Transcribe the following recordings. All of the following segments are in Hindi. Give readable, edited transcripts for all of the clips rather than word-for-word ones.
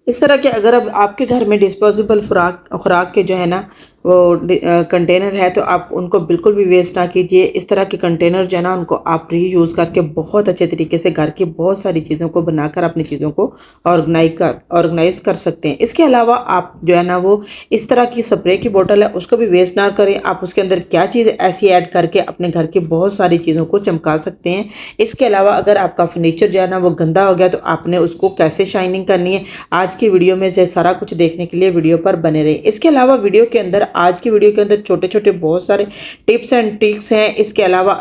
इस तरह के अगर अब आपके घर में डिस्पोजेबल खुराक के जो है ना वो कंटेनर है तो आप उनको बिल्कुल भी वेस्ट ना कीजिए। इस तरह के कंटेनर जो है ना उनको आप रीयूज़ करके बहुत अच्छे तरीके से घर की बहुत सारी चीज़ों को बनाकर अपनी चीज़ों को ऑर्गेनाइज कर सकते हैं। इसके अलावा आप जो है ना वो इस तरह की स्प्रे की बोतल है उसको भी वेस्ट ना करें। आप उसके अंदर क्या चीज़ ऐसी ऐड करके अपने घर की बहुत सारी चीज़ों को चमका सकते हैं। इसके अलावा अगर आपका फर्नीचर जो है ना वो गंदा हो गया तो आपने उसको कैसे शाइनिंग करनी है, आज की वीडियो में से सारा कुछ देखने के लिए वीडियो पर बने रहे। इसके अलावा वीडियो के अंदर आज की वीडियो के अंदर छोटे छोटे बहुत सारे टिप्स एंड ट्रिक्स हैं। इसके अलावा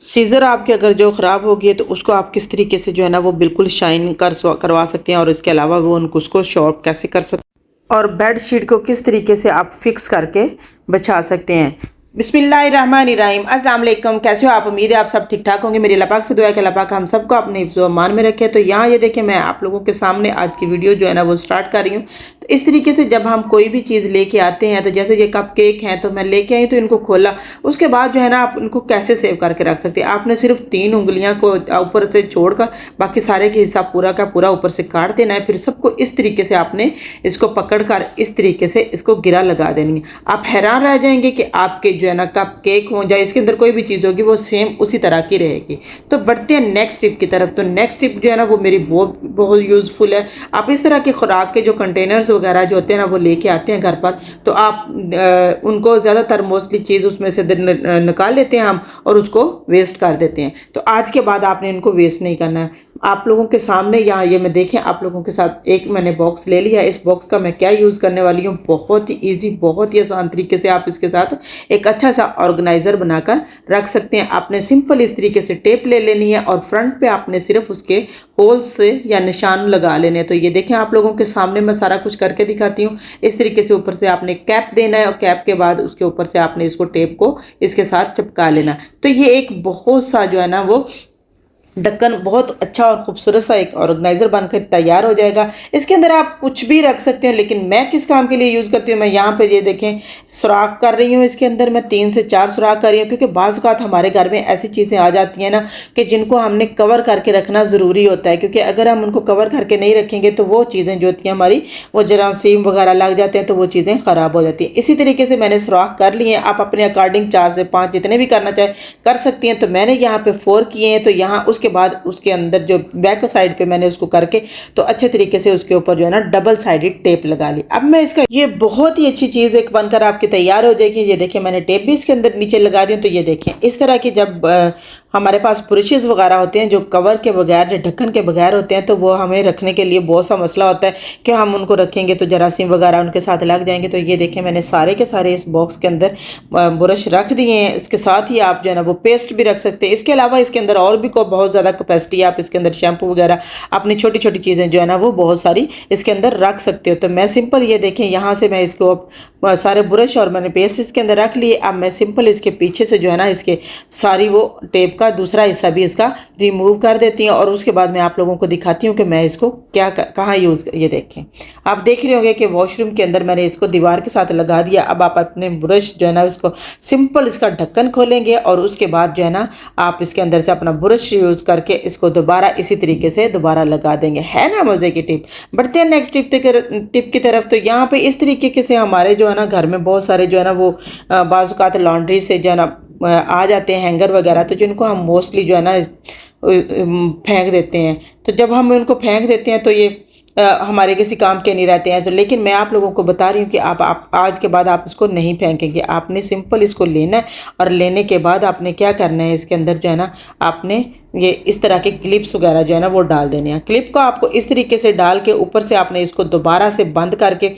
सीजर आपके अगर जो ख़राब हो गई है तो उसको आप किस तरीके से जो है ना वो बिल्कुल शाइन करवा सकते हैं, और इसके अलावा वो उनको उसको शॉर्प कैसे कर सकते हैं, और बेड शीट को किस तरीके से आप फिक्स करके बचा सकते हैं। बिस्मिल्लाहिर्रहमानिर्रहीम, अस्सलाम वालेकुम। कैसे हो आप? उम्मीद है आप सब ठीक ठाक होंगे। मेरी अल्लाह पाक से दुआ है कि अल्लाह पाक हम सबको अपने हिफ्ज़ व अमान में रखे। तो यहाँ ये देखिए मैं आप लोगों के सामने आज की वीडियो जो है ना वो स्टार्ट कर रही हूँ। तो इस तरीके से जब हम कोई भी चीज़ लेके आते हैं, तो जैसे ये कप केक हैं तो मैं लेके आई तो इनको खोला, उसके बाद जो है ना आप इनको कैसे सेव करके रख सकते हैं। आपने सिर्फ 3 उंगलियाँ को ऊपर से छोड़कर बाकी सारे के हिस्सा पूरा का पूरा ऊपर से काट देना है। फिर सबको इस तरीके से आपने इसको पकड़ कर इस तरीके से इसको गिरा लगा देनी है। आप हैरान रह जाएंगे कि आपके जो है ना कप केक हो जाए इसके अंदर कोई भी चीज़ होगी वो सेम उसी तरह की रहेगी। तो बढ़ते हैं नेक्स्ट टिप की तरफ। तो नेक्स्ट टिप जो है ना वो मेरी बहुत यूज़फुल है। आप इस तरह के खुराक के जो कंटेनर्स वगैरह जो होते हैं ना वो लेके आते हैं घर पर, तो आप उनको ज़्यादातर मोस्टली चीज़ उसमें से निकाल लेते हैं हम और उसको वेस्ट कर देते हैं। तो आज के बाद आपने इनको वेस्ट नहीं करना है। आप लोगों के सामने यहाँ ये मैं देखें आप लोगों के साथ एक मैंने बॉक्स ले लिया है। इस बॉक्स का मैं क्या यूज़ करने वाली हूँ, बहुत ही ईजी बहुत ही आसान तरीके से आप इसके साथ एक अच्छा सा ऑर्गेनाइज़र बनाकर रख सकते हैं। आपने सिंपल इस तरीके से टेप ले लेनी है और फ्रंट पे आपने सिर्फ उसके होल्स से या निशान लगा लेने हैं। तो ये देखें आप लोगों के सामने मैं सारा कुछ करके दिखाती हूँ। इस तरीके से ऊपर से आपने कैप देना है और कैप के बाद उसके ऊपर से आपने इसको टेप को इसके साथ चिपका लेना। तो ये एक बहुत सा जो है ना वो ढक्कन बहुत अच्छा और खूबसूरत सा एक ऑर्गेनाइज़र बनकर तैयार हो जाएगा। इसके अंदर आप कुछ भी रख सकते हैं, लेकिन मैं किस काम के लिए यूज़ करती हूँ, मैं यहाँ पे ये देखें सुराख कर रही हूँ। इसके अंदर मैं 3 से 4 सुराख कर रही हूँ, क्योंकि बाज़ औक़ात हमारे घर में ऐसी चीज़ें आ जाती हैं ना कि जिनको हमने कवर करके रखना ज़रूरी होता है, क्योंकि अगर हम उनको कवर करके नहीं रखेंगे तो वो चीज़ें जो होती हैं हमारी वो जरासीम वगैरह लग जाते हैं, तो वो चीज़ें ख़राब हो जाती हैं। इसी तरीके से मैंने सुराख कर लिए हैं। आप अपने अकॉर्डिंग 4 से 5 जितने भी करना चाहे कर सकती हैं। तो मैंने यहाँ पर 4 किए हैं। तो यहाँ उसके बाद उसके अंदर जो बैक साइड पे मैंने उसको करके तो अच्छे तरीके से उसके ऊपर जो है ना डबल साइडेड टेप लगा ली। अब मैं इसका ये बहुत ही अच्छी चीज़ एक बनकर आपकी तैयार हो जाएगी। ये देखिए मैंने टेप भी इसके अंदर नीचे लगा दी। तो ये देखें इस तरह की जब हमारे पास ब्रशेज़ वगैरह होते हैं जो कवर के बगैर जो ढक्कन के बगैर होते हैं, तो वो हमें रखने के लिए बहुत सा मसला होता है कि हम उनको रखेंगे तो जरासीम वगैरह उनके साथ लग जाएंगे। तो ये देखें मैंने सारे के सारे इस बॉक्स के अंदर ब्रश रख दिए हैं। इसके साथ ही आप जो है ना वो पेस्ट भी रख सकते हैं। इसके अलावा इसके अंदर और भी को बहुत ज़्यादा कैपेसिटी है। आप इसके अंदर शैम्पू वगैरह अपनी छोटी छोटी चीज़ें जो है ना वो बहुत सारी इसके अंदर रख सकते हो। तो मैं सिंपल ये देखें यहाँ से मैं इसको सारे ब्रश और मैंने पेस्ट इसके अंदर रख लिए। अब मैं सिंपल इसके पीछे से जो है ना इसके सारी वो टेप का दूसरा हिस्सा भी इसका रिमूव कर देती हूँ, और उसके बाद मैं आप लोगों को दिखाती हूँ कि मैं इसको क्या कहाँ यूज़। ये देखें आप देख रहे होंगे कि वॉशरूम के अंदर मैंने इसको दीवार के साथ लगा दिया। अब आप अपने ब्रश जो है ना इसको सिंपल इसका ढक्कन खोलेंगे और उसके बाद जो है ना आप इसके अंदर से अपना ब्रश यूज़ करके इसको दोबारा इसी तरीके से दोबारा लगा देंगे। है ना मज़े की टिप। बढ़ते हैं नेक्स्ट टिप की तरफ। तो यहाँ पे इस तरीके से हमारे जो है ना घर में बहुत सारे जो है ना वो बाज़ औक़ात लॉन्ड्री से जो है ना आ जाते हैं हैंगर वगैरह, तो जिनको हम मोस्टली जो है ना फेंक देते हैं। तो जब हम उनको फेंक देते हैं तो ये हमारे किसी काम के नहीं रहते हैं। तो लेकिन मैं आप लोगों को बता रही हूँ कि आप आज के बाद आप इसको नहीं फेंकेंगे। आपने सिंपल इसको लेना है और लेने के बाद आपने क्या करना है, इसके अंदर जो है ना आपने ये इस तरह के क्लिप्स वगैरह जो है ना वो डाल देने हैं। क्लिप को आपको इस तरीके से डाल के ऊपर से आपने इसको दोबारा से बंद करके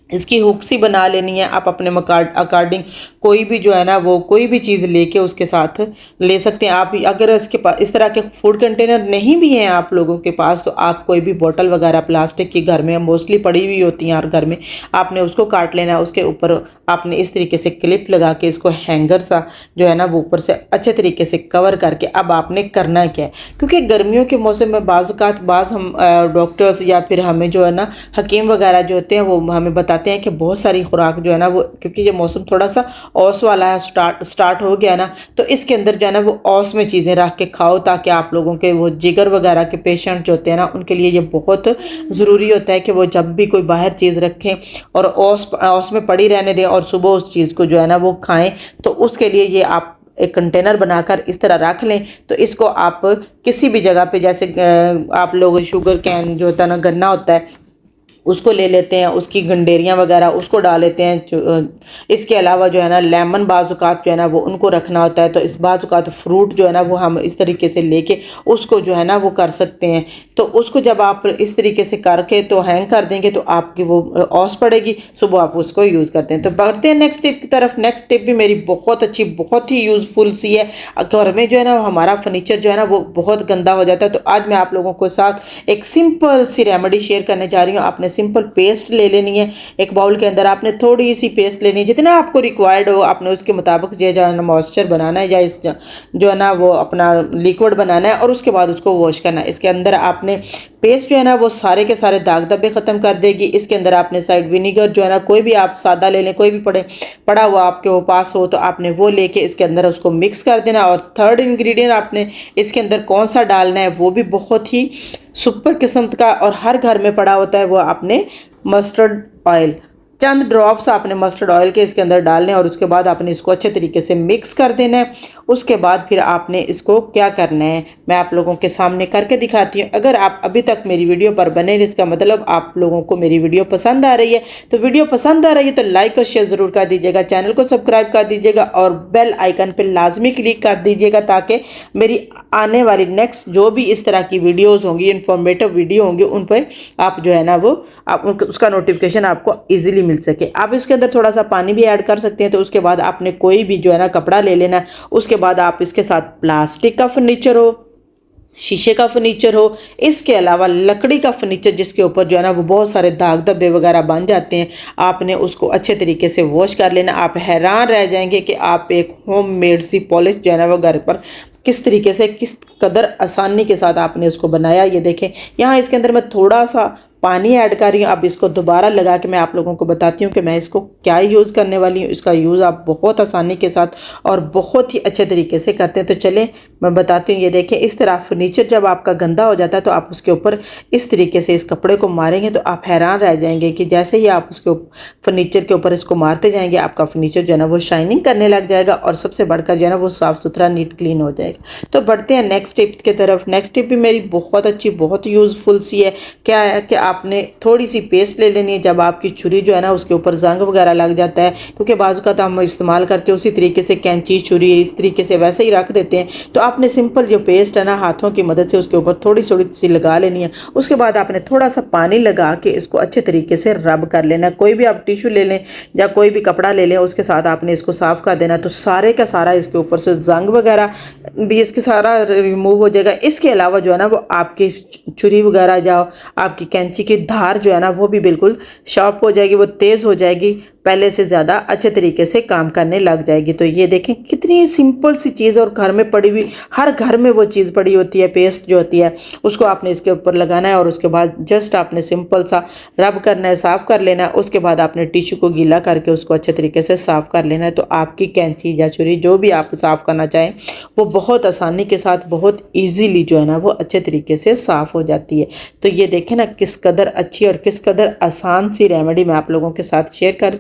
इसकी हुक सी बना लेनी है। आप अपने अकॉर्डिंग कोई भी जो है ना वो कोई भी चीज़ लेके उसके साथ ले सकते हैं। आप अगर इसके पास इस तरह के फूड कंटेनर नहीं भी हैं आप लोगों के पास, तो आप कोई भी बोतल वगैरह प्लास्टिक की घर में मोस्टली पड़ी हुई होती हैं और घर में आपने उसको काट लेना है। उसके ऊपर आपने इस तरीके से क्लिप लगा के इसको हैंगर सा जो है ना वो ऊपर से अच्छे तरीके से कवर करके अब आपने करना क्या है, क्योंकि गर्मियों के मौसम में बाज़ हम डॉक्टर्स या फिर हमें जो है ना हकीम वगैरह जो होते हैं वो हमें बता बताते हैं कि बहुत सारी खुराक जो है ना वो, क्योंकि ये मौसम थोड़ा सा औस वाला है, स्टार्ट हो गया ना, तो इसके अंदर जो है ना वो औस में चीज़ें रख के खाओ, ताकि आप लोगों के वो जिगर वगैरह के पेशेंट जो होते हैं ना उनके लिए ये बहुत ज़रूरी होता है कि वो जब भी कोई बाहर चीज़ रखें और औस में पड़ी रहने दें और सुबह उस चीज़ को जो है ना वो खाएं। तो उसके लिए ये आप एक कंटेनर बनाकर इस तरह रख लें, तो इसको आप किसी भी जगह पे, जैसे आप लोग शुगर कैन जो होता है ना, गन्ना होता है, उसको ले लेते हैं, उसकी गंडेरियाँ वगैरह उसको डाल लेते हैं। इसके अलावा जो है ना लेमन बाज़-औक़ात जो है ना वो उनको रखना होता है, तो इस बाज़-औक़ात फ्रूट जो है ना वो हम इस तरीके से लेके उसको जो है ना वो कर सकते हैं। तो उसको जब आप इस तरीके से करके तो हैंग कर देंगे तो आपकी वो औस पड़ेगी, सुबह आप उसको यूज़ करते हैं। तो बढ़ते हैं नेक्स्ट टिप की तरफ। नेक्स्ट टिप भी मेरी बहुत अच्छी, बहुत ही यूज़फुल सी है। घर में जो है ना हमारा फर्नीचर जो है ना वो बहुत गंदा हो जाता है, तो आज मैं आप लोगों के साथ एक सिंपल सी रेमेडी शेयर करने जा रही हूँ। आपने सिंपल पेस्ट ले लेनी है। एक बाउल के अंदर आपने थोड़ी सी पेस्ट लेनी है, जितना आपको रिक्वायर्ड हो आपने उसके मुताबिक जो है ना मॉइस्चर बनाना है, या इस जो है ना वो अपना लिक्विड बनाना है, और उसके बाद उसको वॉश करना है। इसके अंदर आपने पेस्ट जो है ना वो सारे के सारे दाग धब्बे ख़त्म कर देगी। इसके अंदर आपने साइड विनीगर जो है ना, कोई भी आप सादा ले लें, कोई भी पड़ा हुआ आपके वो पास हो तो आपने वो लेके इसके अंदर उसको मिक्स कर देना। और थर्ड इंग्रेडिएंट आपने इसके अंदर कौन सा डालना है वो भी बहुत ही सुपर किस्म का और हर घर में पड़ा होता है, वो आपने मस्टर्ड ऑयल, चंद ड्रॉप्स आपने मस्टर्ड ऑयल के इसके अंदर डालने, और उसके बाद आपने इसको अच्छे तरीके से मिक्स कर देना है। उसके बाद फिर आपने इसको क्या करना है मैं आप लोगों के सामने करके दिखाती हूँ। अगर आप अभी तक मेरी वीडियो पर बने, इसका मतलब आप लोगों को मेरी वीडियो पसंद आ रही है। तो वीडियो पसंद आ रही है तो लाइक और शेयर ज़रूर कर दीजिएगा, चैनल को सब्सक्राइब कर दीजिएगा और बेल आइकन पर लाजमी क्लिक कर दीजिएगा, ताकि मेरी आने वाली नेक्स्ट जो भी इस तरह की वीडियोज़ होंगी, इंफॉर्मेटिव वीडियो होंगी, उन पर आप जो है ना वो आप उसका नोटिफिकेशन आपको ईजिली मिल सके। आप इसके अंदर थोड़ा सा पानी भी ऐड कर सकते हैं। तो उसके बाद आपने कोई भी जो है ना कपड़ा ले लेना। उसके बाद आप इसके साथ प्लास्टिक का फर्नीचर हो, शीशे का फर्नीचर हो, इसके अलावा लकड़ी का फर्नीचर जिसके ऊपर जो है ना वो बहुत सारे दाग धब्बे वगैरह बन जाते हैं, आपने उसको अच्छे तरीके से वॉश कर लेना। आप हैरान रह जाएंगे कि आप एक होम मेड सी पॉलिश जो है ना वो घर पर किस तरीके से, किस कदर आसानी के साथ आपने उसको बनाया। ये देखें, यहाँ इसके अंदर मैं थोड़ा सा पानी ऐड कर रही हूँ। अब इसको दोबारा लगा के मैं आप लोगों को बताती हूँ कि मैं इसको क्या यूज़ करने वाली हूँ। इसका यूज़ आप बहुत आसानी के साथ और बहुत ही अच्छे तरीके से करते हैं। तो चलें मैं बताती हूँ। ये देखें, इस तरह फर्नीचर जब आपका गंदा हो जाता है तो आप उसके ऊपर इस तरीके से इस कपड़े को मारेंगे तो आप हैरान रह जाएंगे कि जैसे ही आप उसके फर्नीचर के ऊपर इसको मारते जाएंगे, आपका फर्नीचर जो है ना वो शाइनिंग करने लग जाएगा, और सबसे बढ़कर जो है ना वो साफ़ सुथरा नीट क्लीन हो जाएगा। तो बढ़ते हैं नेक्स्ट टिप की तरफ। नेक्स्ट टिप भी मेरी बहुत अच्छी, बहुत यूज़फुल सी है। क्या है कि आपने थोड़ी सी पेस्ट ले लेनी है। जब आपकी छुरी जो है ना उसके ऊपर जंग वगैरह लग जाता है, क्योंकि बाजू का तो हम इस्तेमाल करके उसी तरीके से कैंची छुरी इस तरीके से वैसे ही रख देते हैं, तो आपने सिंपल जो पेस्ट है ना हाथों की मदद से उसके ऊपर थोड़ी थोड़ी सी लगा लेनी है। उसके बाद आपने थोड़ा सा पानी लगा के इसको अच्छे तरीके से रब कर लेना। कोई भी आप टिश्यू ले लें या कोई भी कपड़ा ले लें, उसके साथ आपने इसको साफ़ कर देना। तो सारे का सारा इसके ऊपर से जंग वगैरह भी इसके सारा रिमूव हो जाएगा। इसके अलावा जो है ना वो आपकी छुरी वगैरह या आपकी कैंची की धार जो है ना वो भी बिल्कुल शार्प हो जाएगी, वो तेज़ हो जाएगी, पहले से ज़्यादा अच्छे तरीके से काम करने लग जाएगी। तो ये देखें कितनी सिंपल सी चीज़, और घर में पड़ी हुई, हर घर में वो चीज़ पड़ी होती है, पेस्ट जो होती है उसको आपने इसके ऊपर लगाना है, और उसके बाद जस्ट आपने सिंपल सा रब करना है, साफ़ कर लेना है। उसके बाद आपने टिश्यू को गीला करके उसको अच्छे तरीके से साफ़ कर लेना है। तो आपकी कैंची या छुरी जो भी आप साफ़ करना चाहें वो बहुत आसानी के साथ, बहुत ईजीली जो है ना वो अच्छे तरीके से साफ़ हो जाती है। तो ये देखें ना किस कदर अच्छी और किस कदर आसान सी रेमेडी मैं आप लोगों के साथ शेयर कर,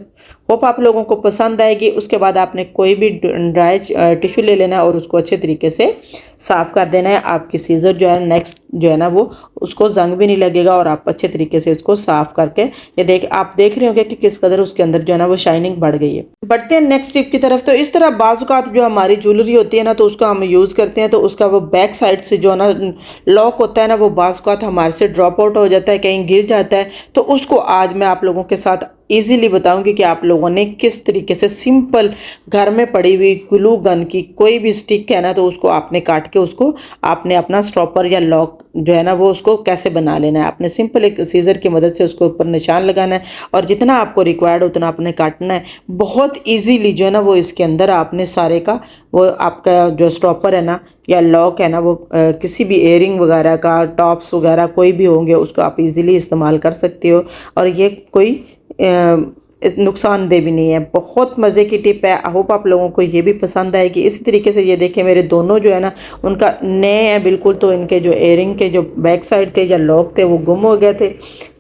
होप आप लोगों को पसंद आएगी। उसके बाद आपने कोई भी ड्राई टिश्यू ले लेना है और उसको अच्छे तरीके से साफ़ कर देना है। आपकी सीजर जो है नेक्स्ट जो है ना वो उसको जंग भी नहीं लगेगा, और आप अच्छे तरीके से इसको साफ़ करके ये आप देख रहे होंगे कि किस कदर उसके अंदर जो है ना वो शाइनिंग बढ़ गई है। बढ़ते हैं नेक्स्ट टिप की तरफ। तो इस तरह बाज़-औक़ात जो हमारी ज्वेलरी होती है ना, तो उसका हम यूज़ करते हैं तो उसका वो बैक साइड से जो है ना लॉक होता है ना, वो बाज़-औक़ात हमारे से ड्रॉप आउट हो जाता है, कहीं गिर जाता है। तो उसको आज मैं आप लोगों के साथ ईज़िली बताऊंगी कि आप लोगों ने किस तरीके से सिंपल घर में पड़ी हुई ग्लू गन की कोई भी स्टिक है ना, तो उसको आपने काट के उसको आपने अपना स्टॉपर या लॉक जो है ना वो उसको कैसे बना लेना है। आपने सिंपल एक सीजर की मदद से उसको ऊपर निशान लगाना है, और जितना आपको रिक्वायर्ड उतना आपने काटना है। बहुत ईजीली जो है ना वो इसके अंदर आपने सारे का वो आपका जो स्टॉपर है ना या लॉक है ना वो किसी भी एयरिंग वगैरह का, टॉप्स वगैरह कोई भी होंगे उसको आप इजीली इस्तेमाल कर सकते हो। और ये कोई नुकसानदेह भी नहीं है। बहुत मज़े की टिप है। आई होप आप लोगों को ये भी पसंद आएगी। इसी तरीके से ये देखें मेरे दोनों जो है ना उनका नए हैं बिल्कुल, तो इनके जो एयरिंग के जो बैक साइड थे या लॉक थे वो गुम हो गए थे।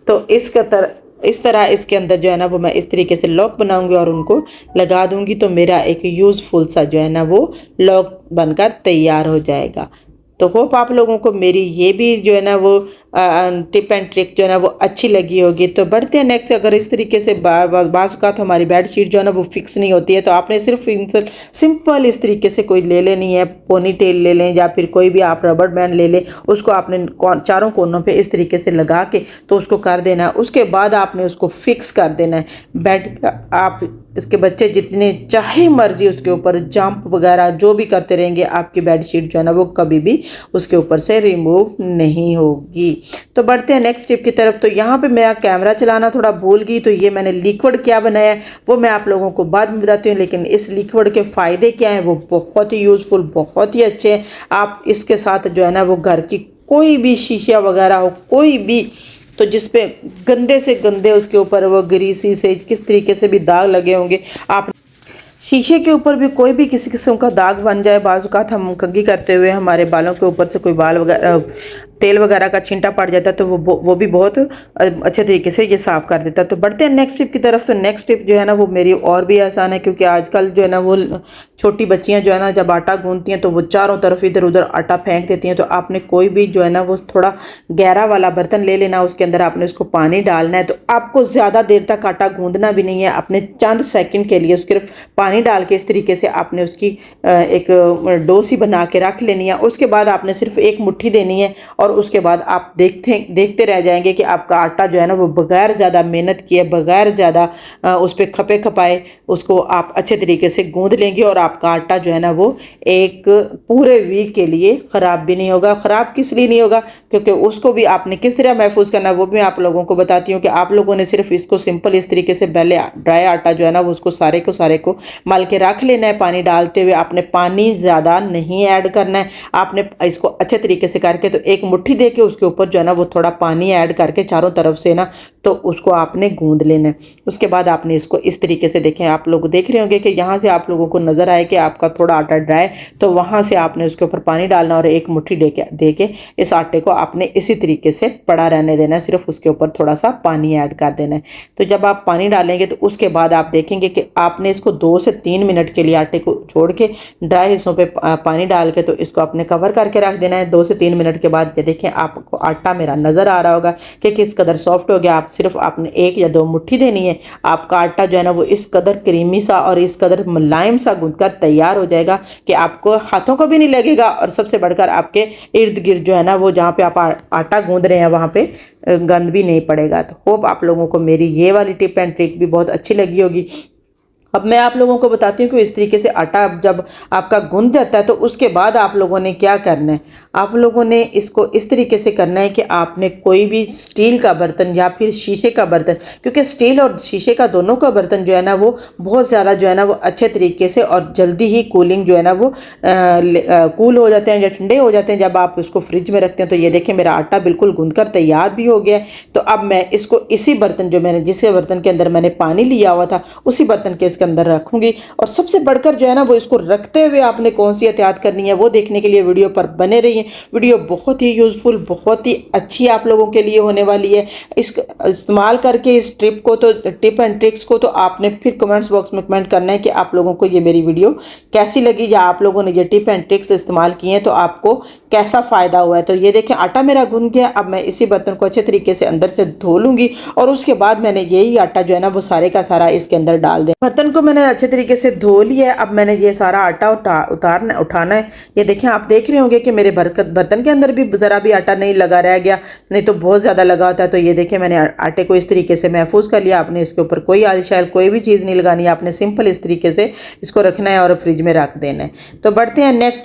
तो इस तरह इसके अंदर जो है ना वो मैं इस तरीके से लॉक बनाऊंगी और उनको लगा दूंगी, तो मेरा एक यूज़फुल सा जो है ना वो लॉक बनकर तैयार हो जाएगा। तो होप आप लोगों को मेरी ये भी जो है ना वो टिप एंड ट्रिक जो है ना वो अच्छी लगी होगी। तो बढ़ते हैं नेक्स्ट। अगर इस तरीके से बाज़ औक़ात हमारी बेड शीट जो है ना वो फिक्स नहीं होती है, तो आपने सिर्फ सिंपल इस तरीके से कोई ले लेनी है, पोनी टेल ले लें या फिर कोई भी आप रबड़ बैंड ले लें, उसको आपने चारों कोनों पे इस तरीके से लगा के तो उसको कर देना है। उसके बाद आपने उसको फिक्स कर देना है बेड का। आप इसके बच्चे जितने चाहे मर्जी उसके ऊपर जंप वगैरह जो भी करते रहेंगे, आपकी बेड शीट जो है ना वो कभी भी उसके ऊपर से रिमूव नहीं होगी। तो बढ़ते हैं नेक्स्ट टिप की तरफ। तो यहाँ पे मैं कैमरा चलाना थोड़ा भूल गई, तो ये मैंने लिक्विड क्या बनाया है वो मैं आप लोगों को बाद में बताती हूँ, लेकिन इस लिक्विड के फ़ायदे क्या हैं वो बहुत ही यूज़फुल, बहुत ही अच्छे हैं। आप इसके साथ जो है ना वो घर की कोई भी शीशा वगैरह हो, कोई भी तो जिसपे गंदे से गंदे उसके ऊपर वो ग्रीसी से किस तरीके से भी दाग लगे होंगे, आप शीशे के ऊपर भी कोई भी किसी किस्म का दाग बन जाए, बाज़ औक़ात हम कंघी करते हुए हमारे बालों के ऊपर से कोई बाल वगैरह तेल वगैरह का छींटा पड़ जाता है, तो वो भी बहुत अच्छे तरीके से ये साफ़ कर देता है। तो बढ़ते हैं नेक्स्ट टिप की तरफ। तो नेक्स्ट टिप जो है ना वो मेरी और भी आसान है, क्योंकि आजकल जो है ना वो छोटी बच्चियां जो है ना जब आटा गूंथती हैं तो वो चारों तरफ इधर उधर आटा फेंक देती हैं। तो आपने कोई भी जो है ना वो थोड़ा गहरा वाला बर्तन ले लेना, उसके अंदर आपने उसको पानी डालना है। तो आपको ज़्यादा देर तक आटा गूंदना भी नहीं है, आपने चंद सेकंड के लिए सिर्फ पानी डाल के इस तरीके से आपने उसकी एक डो सी बना के रख लेनी है। उसके बाद आपने सिर्फ एक मुट्ठी देनी है और उसके बाद आप देखते रह जाएंगे कि आपका आटा जो है ना वो बगैर ज़्यादा मेहनत किए, बगैर ज़्यादा उस पर खपे खपाए उसको आप अच्छे तरीके से गूंद लेंगे और आपका आटा जो है ना वो एक पूरे वीक के लिए ख़राब भी नहीं होगा। ख़राब किस लिए नहीं होगा, क्योंकि उसको भी आपने किस तरह महफूज करना है वो भी आप लोगों को बताती हूँ। कि आप लोगों ने सिर्फ इसको सिंपल इस तरीके से पहले ड्राई आटा जो है ना वो उसको सारे को मल के रख लेना है पानी डालते हुए। आपने पानी ज़्यादा नहीं ऐड करना है, आपने इसको अच्छे तरीके से करके तो एक मुट्ठी दे के उसके ऊपर जो है ना वो थोड़ा पानी ऐड करके चारों तरफ से ना तो उसको आपने गूंद लेना है। उसके बाद आपने इसको इस तरीके से देखें, आप लोग देख रहे होंगे कि यहाँ से आप लोगों को नज़र आए कि आपका थोड़ा आटा ड्राई, तो वहाँ से आपने उसके ऊपर पानी डालना और एक मुट्ठी दे के इस आटे को आपने इसी तरीके से पड़ा रहने देना है, सिर्फ उसके ऊपर थोड़ा सा पानी ऐड कर देना है। तो जब आप पानी डालेंगे तो उसके बाद आप देखेंगे कि आपने इसको 2 से 3 मिनट के लिए आटे को छोड़ के ड्राई हिस्सों पे पानी डाल के तो इसको आपने कवर करके रख देना है। 2 से 3 मिनट के बाद ये देखें आपको आटा मेरा नज़र आ रहा होगा कि किस कदर सॉफ्ट हो गया। आप सिर्फ आपने 1 या 2 मुट्ठी देनी है, आपका आटा जो है ना वो इस कदर क्रीमी सा और इस कदर मुलायम सा गूंथकर तैयार हो जाएगा कि आपको हाथों को भी नहीं लगेगा और सबसे बढ़कर आपके इर्द गिर्द जो है ना वो जहाँ पे आप आटा गूंद रहे हैं वहाँ पे गंद भी नहीं पड़ेगा। तो होप आप लोगों को मेरी ये वाली टिप एंड ट्रिक भी बहुत अच्छी लगी होगी। अब मैं आप लोगों को बताती हूँ कि इस तरीके से आटा जब आपका गूंथ जाता है तो उसके बाद आप लोगों ने क्या करना है। आप लोगों ने इसको इस तरीके से करना है कि आपने कोई भी स्टील का बर्तन या फिर शीशे का बर्तन, क्योंकि स्टील और शीशे का दोनों का बर्तन जो है ना वो बहुत ज़्यादा जो है ना वो अच्छे तरीके से और जल्दी ही कूलिंग जो है ना वो कूल हो जाते हैं या ठंडे हो जाते हैं जब आप उसको फ्रिज में रखते हैं। तो ये देखें मेरा आटा बिल्कुल गूंथ कर तैयार भी हो गया है। तो अब मैं इसको इसी बर्तन जो मैंने जिस बर्तन के अंदर मैंने पानी लिया हुआ था उसी बर्तन के इसके अंदर रखूंगी। और सबसे बढ़कर जो है ना वो इसको रखते हुए आपने कौन सी एहतियात करनी है वो देखने के लिए वीडियो पर बने रहिए। वीडियो बहुत ही यूजफुल, बहुत ही अच्छी आप लोगों के लिए होने वाली है। इसका इस्तेमाल करके इस टिप को तो टिप एंड ट्रिक्स को तो आपने फिर कमेंट्स बॉक्स में कमेंट करना है कि आप लोगों को ये मेरी वीडियो कैसी लगी या आप लोगों ने ये टिप एंड ट्रिक्स इस्तेमाल किए हैं तो आपको कैसा फ़ायदा हुआ है। तो ये देखें आटा मेरा गूंथ गया। अब मैं इसी बर्तन को अच्छे तरीके से अंदर से धो लूँगी और उसके बाद मैंने यही आटा जो है ना वो सारे का सारा इसके अंदर डाल दें। बर्तन को मैंने अच्छे तरीके से धो लिया है। अब मैंने ये सारा आटा उठाना है। ये देखें आप देख रहे होंगे कि मेरे बर्तन के अंदर भी ज़रा भी आटा नहीं लगा रह गया, नहीं तो बहुत ज़्यादा लगा होता है। तो ये देखें मैंने आटे को इस तरीके से महफूज कर लिया। आपने इसके ऊपर कोई आली शायल कोई भी चीज़ नहीं लगानी है, आपने सिंपल इस तरीके से इसको रखना है और फ्रिज में रख देना है। तो बढ़ते हैं नेक्स्ट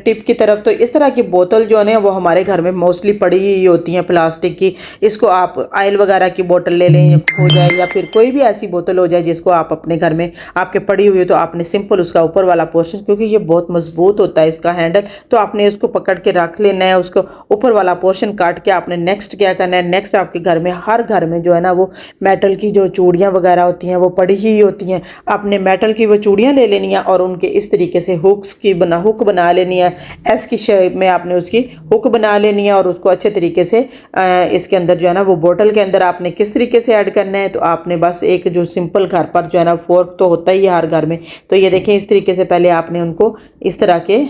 टिप की तरफ। तो इस तरह की बोतल जो है वो हमारे घर में मोस्टली पड़ी हुई होती हैं प्लास्टिक की। इसको आप ऑयल वगैरह की बोतल ले लें हो जाए या फिर कोई भी ऐसी बोतल हो जाए जिसको आप अपने घर में आपके पड़ी हुई हो, तो आपने सिंपल उसका ऊपर वाला पोर्शन, क्योंकि ये बहुत मजबूत होता है इसका हैंडल, तो आपने उसको पकड़ के रख लेना है, उसको ऊपर वाला पोर्शन काट के आपने नेक्स्ट क्या करना है, नेक्स्ट आपके घर में हर घर में जो है ना वो मेटल की जो चूड़ियाँ वगैरह होती हैं वो पड़ी ही होती हैं। आपने मेटल की वो चूड़ियाँ ले लेनी है और उनके इस तरीके से हुक बना लेनी है, एस की शेप में आपने उसकी हुक बना लेनी है और उसको अच्छे तरीके से इसके अंदर जो है ना वो बोतल के अंदर आपने किस तरीके से ऐड करना है, तो आपने बस एक जो सिंपल घर पर जो है ना फोर्क तो होता ही है हर घर में, तो ये देखें इस तरीके से पहले आपने उनको इस तरह के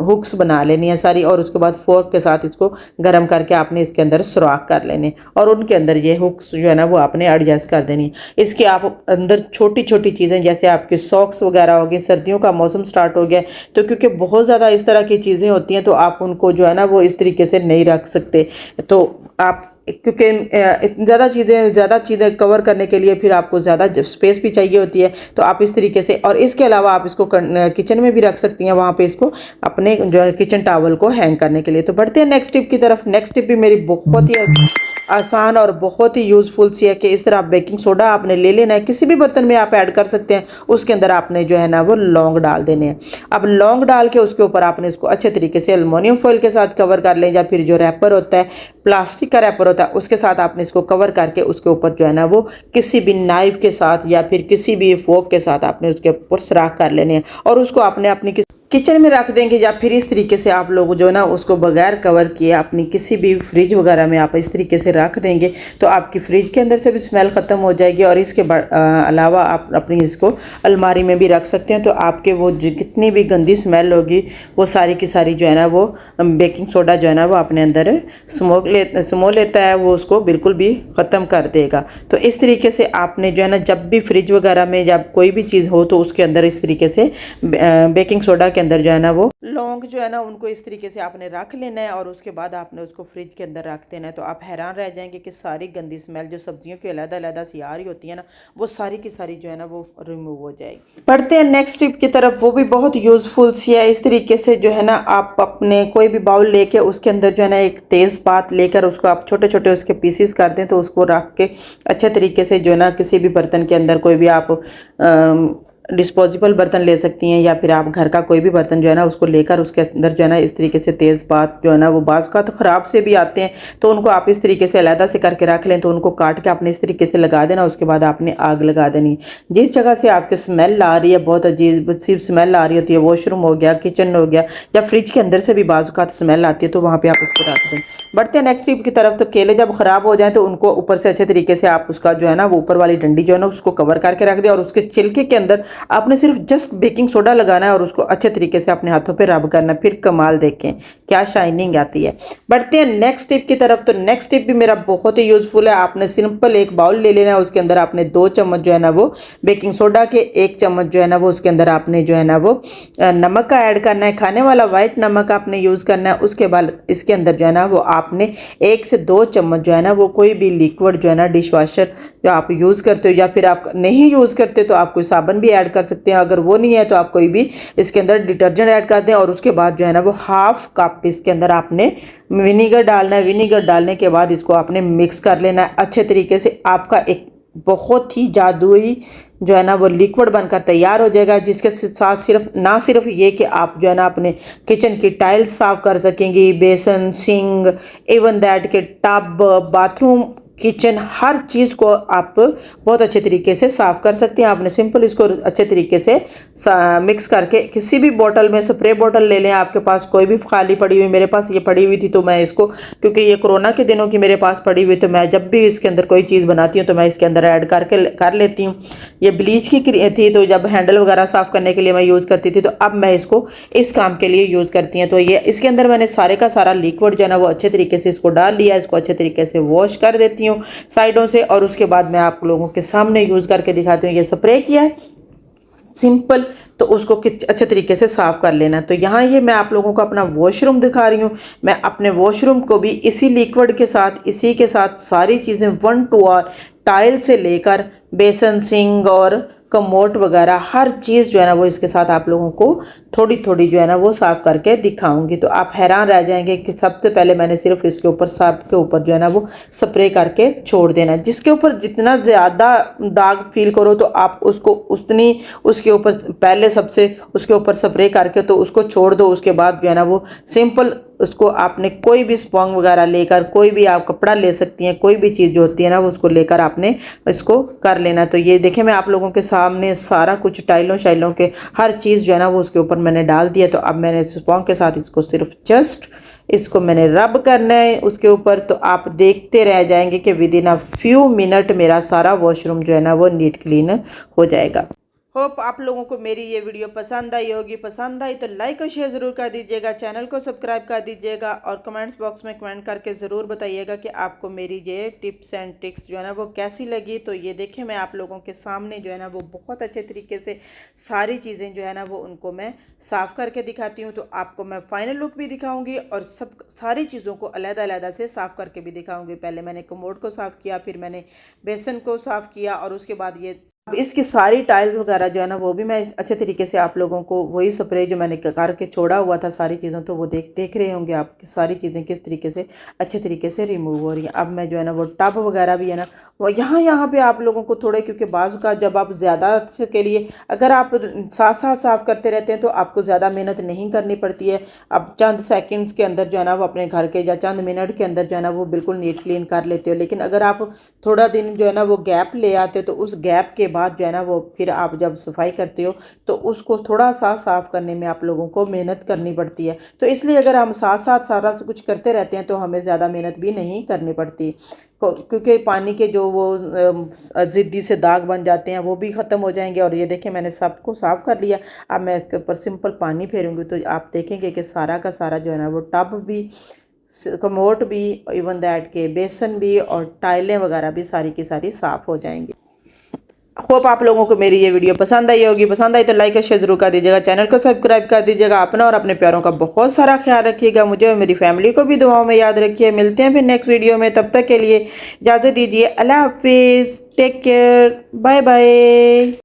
हुक्स बना लेनी है सारी, और उसके बाद फोर्क के साथ इसको गर्म करके आपने इसके अंदर सुराख कर लेने और उनके अंदर ये हुक्स जो है ना वो आपने एडजस्ट कर देनी है। इसके आप अंदर छोटी छोटी चीज़ें जैसे आपके सॉक्स वगैरह हो गए, सर्दियों का मौसम स्टार्ट हो गया तो क्योंकि बहुत ज़्यादा इस तरह की चीज़ें होती हैं तो आप उनको जो है ना वो इस तरीके से नहीं रख सकते, तो आप क्योंकि ज़्यादा चीज़ें कवर करने के लिए फिर आपको ज़्यादा स्पेस भी चाहिए होती है, तो आप इस तरीके से, और इसके अलावा आप इसको किचन में भी रख सकती हैं, वहाँ पे इसको अपने जो है किचन टॉवल को हैंग करने के लिए। तो बढ़ते हैं नेक्स्ट टिप की तरफ। नेक्स्ट टिप भी मेरी बहुत ही आसान और बहुत ही यूज़फुल सी है कि इस तरह बेकिंग सोडा आपने ले लेना है, किसी भी बर्तन में आप ऐड कर सकते हैं, उसके अंदर आपने जो है ना वो लौंग डाल देने हैं। अब लौंग डाल के उसके ऊपर आपने इसको अच्छे तरीके से एल्युमिनियम फॉइल के साथ कवर कर लें, या फिर जो रैपर होता है प्लास्टिक का रैपर होता है उसके साथ आपने इसको कवर करके उसके ऊपर जो है ना वो किसी भी नाइफ के साथ या फिर किसी भी फोक के साथ आपने उसके ऊपर सुराख कर लेने हैं और उसको आपने अपनी किचन में रख देंगे, या फिर इस तरीके से आप लोग जो है ना उसको बगैर कवर किए अपनी किसी भी फ्रिज वगैरह में आप इस तरीके से रख देंगे तो आपकी फ्रिज के अंदर से भी स्मेल ख़त्म हो जाएगी, और इसके अलावा आप अपनी इसको अलमारी में भी रख सकते हैं, तो आपके वो कितनी भी गंदी स्मेल होगी वो सारी की सारी जो है ना वो बेकिंग सोडा जो है ना वो अपने अंदर समो लेता है, वो उसको बिल्कुल भी ख़त्म कर देगा। तो इस तरीके से आपने जो है ना जब भी फ्रिज वगैरह में जब कोई भी चीज़ हो तो उसके अंदर इस तरीके से बेकिंग सोडा के अंदर जो है ना वो लौंग जो है ना उनको इस तरीके से आपने रख लेना है और उसके बाद आपने उसको फ्रिज के अंदर रख देना है। तो आप हैरान रह जाएंगे कि सारी गंदी स्मेल जो सब्जियों की अलग-अलग सी आ रही होती है ना वो सारी की सारी जो है ना वो रिमूव हो जाएगी। बढ़ते हैं नेक्स्ट टिप की तरफ, वो भी बहुत यूज़फुल सी है। इस तरीके से जो है ना आप अपने कोई भी बाउल लेके उसके अंदर जो है ना एक तेज़पात लेकर उसको आप छोटे छोटे उसके पीसीस कर दें, तो उसको रख के अच्छे तरीके से जो है ना किसी भी बर्तन के अंदर कोई भी आप डिस्पोजेबल बर्तन ले सकती हैं, या फिर आप घर का कोई भी बर्तन जो है ना उसको लेकर उसके अंदर जो है ना इस तरीके से तेज़पात जो है ना वो बाज़ का तो ख़राब से भी आते हैं, तो उनको आप इस तरीके से अलहदा से करके रख लें, तो उनको काट के आपने इस तरीके से लगा देना। उसके बाद आपने आग लगा देनी। जिस जगह से आपकी स्मेल आ रही है, बहुत अजीब सी स्मेल आ रही होती है, वॉशरूम हो गया, किचन हो गया, या फ्रिज के अंदर से भी बाज़ का स्मेल आती है, तो वहाँ पर आप इसको रख दें। बढ़ते हैं नेक्स्ट टिप की तरफ। तो केले जब ख़राब हो जाए तो उनको ऊपर से अच्छे तरीके से आप उसका जो है ना वो ऊपर वाली डंडी जो है ना उसको कवर करके रख दें, और उसके छिलके के अंदर आपने सिर्फ जस्ट बेकिंग सोडा लगाना है और उसको अच्छे तरीके से अपने हाथों पे रब करना है। फिर कमाल देखें क्या शाइनिंग आती है। बढ़ते हैं नेक्स्ट टिप की तरफ। तो नेक्स्ट टिप भी मेरा बहुत ही यूजफुल है। आपने सिंपल एक बाउल ले लेना है, उसके अंदर आपने 2 चम्मच जो है ना वो बेकिंग सोडा के, 1 चम्मच जो है ना वो उसके अंदर आपने जो है ना वो नमक का ऐड करना है, खाने वाला वाइट नमक आपने यूज़ करना है। उसके बाद इसके अंदर जो है ना वो आपने 1 से 2 चम्मच जो है ना वो कोई भी लिक्विड जो है ना डिश वॉशर जो आप यूज़ करते हो, या फिर आप नहीं यूज़ करते तो आप कोई साबुन भी ऐड कर सकते हैं, अगर वो नहीं है तो आप कोई भी इसके अंदर डिटर्जेंट ऐड कर दें। और उसके बाद जो है ना वो हाफ कप इसके अंदर आपने विनीगर डालना है। विनीगर डालने के बाद इसको आपने मिक्स कर लेना है अच्छे तरीके से। आपका एक बहुत ही जादुई जो है ना वो लिक्विड बनकर तैयार हो जाएगा, जिसके साथ सिर्फ ये कि आप जो है ना अपने किचन की टाइल्स साफ कर सकेंगी, बेसन, सिंक, इवन दैट के टब, बाथरूम, किचन, हर चीज़ को आप बहुत अच्छे तरीके से साफ़ कर सकते हैं। आपने सिंपल इसको अच्छे तरीके से मिक्स करके किसी भी बोतल में, स्प्रे बोतल ले लें, आपके पास कोई भी खाली पड़ी हुई, मेरे पास ये पड़ी हुई थी तो मैं इसको, क्योंकि ये कोरोना के दिनों की मेरे पास पड़ी हुई, तो मैं जब भी इसके अंदर कोई चीज़ बनाती हूँ तो मैं इसके अंदर ऐड करके कर लेती हूँ। ये ब्लीच की थी तो जब हैंडल वगैरह साफ़ करने के लिए मैं यूज़ करती थी, तो अब मैं इसको इस काम के लिए यूज़ करती हैं। तो ये इसके अंदर मैंने सारे का सारा लिक्विड जो है ना वो अच्छे तरीके से इसको डाल लिया। इसको अच्छे तरीके से वॉश कर देती हूँ साइडों से, और उसके बाद मैं आप लोगों के सामने यूज़ करके दिखाती हूँ। ये स्प्रे किया है सिंपल, तो उसको अच्छे तरीके से साफ़ कर लेना। तो यहाँ ये मैं आप लोगों को अपना वॉशरूम दिखा रही हूँ। मैं अपने वॉशरूम को भी इसी लिक्विड के साथ, इसी के साथ सारी चीज़ें 1 to R टाइल से लेकर बेसन, सिंक और कमोट वगैरह हर चीज़ जो है ना वो इसके साथ आप लोगों को थोड़ी थोड़ी जो है ना वो साफ़ करके दिखाऊंगी। तो आप हैरान रह जाएंगे कि सबसे पहले मैंने सिर्फ इसके ऊपर, सब के ऊपर जो है ना वो स्प्रे करके छोड़ देना है। जिसके ऊपर जितना ज़्यादा दाग फील करो तो आप उसको उतनी उसके ऊपर पहले पहले सबसे उसके ऊपर स्प्रे करके तो उसको छोड़ दो। उसके बाद जो है ना वो सिंपल उसको आपने कोई भी स्पॉन्ज वगैरह लेकर, कोई भी आप कपड़ा ले सकती हैं, कोई भी चीज़ जो होती है ना वो उसको लेकर आपने इसको कर लेना। तो ये देखें मैं आप लोगों के सामने सारा कुछ टाइलों शाइलों के हर चीज़ जो है ना वो उसके ऊपर मैंने डाल दिया। तो अब मैंने स्पॉन्ज के साथ इसको सिर्फ जस्ट इसको मैंने रब करना है उसके ऊपर। तो आप देखते रह जाएंगे कि with in a few minute मेरा सारा वॉशरूम जो है ना वो नीट क्लीन हो जाएगा। होप आप लोगों को मेरी ये वीडियो पसंद आई होगी। पसंद आई तो लाइक और शेयर ज़रूर कर दीजिएगा, चैनल को सब्सक्राइब कर दीजिएगा और कमेंट्स बॉक्स में कमेंट करके ज़रूर बताइएगा कि आपको मेरी ये टिप्स एंड ट्रिक्स जो है ना वो कैसी लगी। तो ये देखें मैं आप लोगों के सामने जो है ना वो बहुत अच्छे तरीके से सारी चीज़ें जो है ना वो उनको मैं साफ़ करके दिखाती हूँ। तो आपको मैं फाइनल लुक भी दिखाऊँगी और सब सारी चीज़ों को अलग-अलग से साफ़ करके भी दिखाऊँगी। पहले मैंने कमोड को साफ़ किया, फिर मैंने बेसन को साफ़ किया और उसके बाद ये अब इसकी सारी टाइल्स वगैरह जो है ना वो भी मैं अच्छे तरीके से आप लोगों को वही स्प्रे जो मैंने करके छोड़ा हुआ था सारी चीज़ों, तो वो देख रहे होंगे आप कि सारी चीज़ें किस तरीके से अच्छे तरीके से रिमूव हो रही हैं। अब मैं जो है ना वो टब वगैरह भी है ना वो यहाँ पे आप लोगों को थोड़े, क्योंकि बाजू का जब आप ज़्यादा के लिए अगर आप साथ साथ साफ़ करते रहते हैं तो आपको ज़्यादा मेहनत नहीं करनी पड़ती है। अब चंद सेकेंड्स के अंदर जो है ना वो अपने घर के या चंद मिनट के अंदर जो है ना वो बिल्कुल नीट क्लीन कर लेते हो। लेकिन अगर आप थोड़ा दिन जो है ना वो गैप ले आते हो तो उस गैप के बाद जो है ना वो फिर आप जब सफाई करते हो तो उसको थोड़ा सा साफ़ करने में आप लोगों को मेहनत करनी पड़ती है। तो इसलिए अगर हम साथ साथ सारा कुछ करते रहते हैं तो हमें ज़्यादा मेहनत भी नहीं करनी पड़ती, क्योंकि पानी के जो वो ज़िद्दी से दाग बन जाते हैं वो भी ख़त्म हो जाएंगे। और ये देखें मैंने सबको साफ़ कर लिया। अब मैं इसके ऊपर सिंपल पानी फेरूँगी तो आप देखेंगे कि सारा का सारा जो है ना वो टब भी, कमोड भी, इवन दैट के बेसन भी और टाइलें वगैरह भी सारी की सारी साफ़ हो जाएंगी। होप आप लोगों को मेरी ये वीडियो पसंद आई होगी। पसंद आई तो लाइक और शेयर जरूर कर दीजिएगा, चैनल को सब्सक्राइब कर दीजिएगा। अपना और अपने प्यारों का बहुत सारा ख्याल रखिएगा, मुझे और मेरी फैमिली को भी दुआओं में याद रखिए। मिलते हैं फिर नेक्स्ट वीडियो में, तब तक के लिए इजाज़त दीजिए। अल्लाह हाफिज़, टेक केयर, बाय बाय।